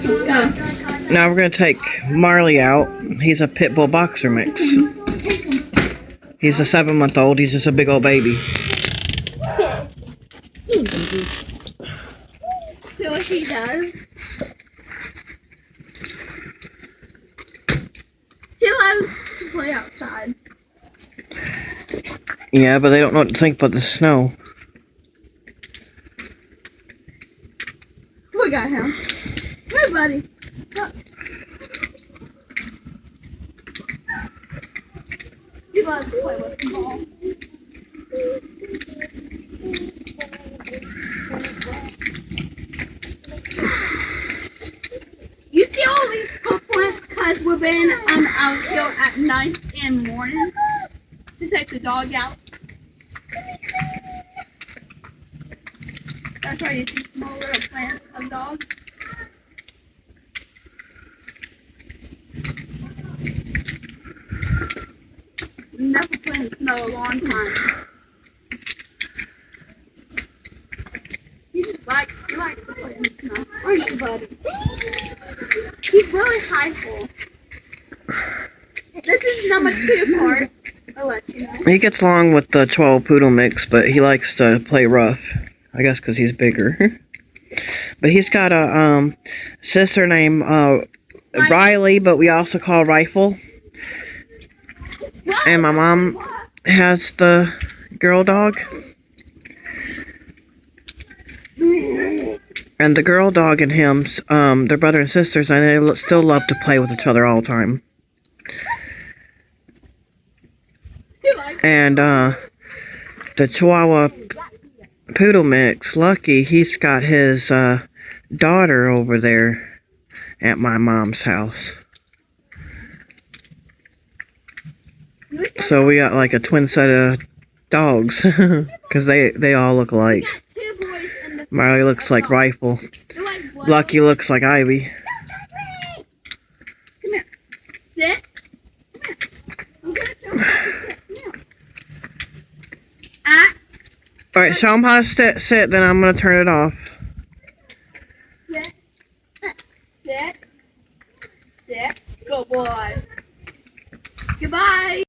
Go. Now we're going to take Marley out. He's a pit bull boxer mix. He's a 7-month-old. He's just a big old baby. See what he does? He loves to play outside. Yeah, but they don't know what to think about the snow. We got him. Hey, buddy. Look. He loves to play with the ball. You see all these footprints because we've been out here at night and morning to take the dog out. That's why you see small little plants of dogs. Never played in snow a long time. He likes to play in the snow. Aren't you, buddy? He's really high full. This is number 2 part. I'll let you know. He gets along with the 12 poodle mix, but he likes to play rough. I guess because he's bigger. But he's got a sister named Riley, but we also call Rifle. And my mom has the girl dog. And the girl dog and him, they're brother and sisters, and they still love to play with each other all the time. And the Chihuahua poodle mix, Lucky, he's got his daughter over there at my mom's house. So we got like a twin set of dogs because they all look alike. Marley looks like Rifle. Lucky looks like Ivy. Come here. Sit. Come here. I'm gonna show you. Alright, show him how to sit, then I'm going to turn it off. Sit. Sit. Sit. Good boy. Goodbye.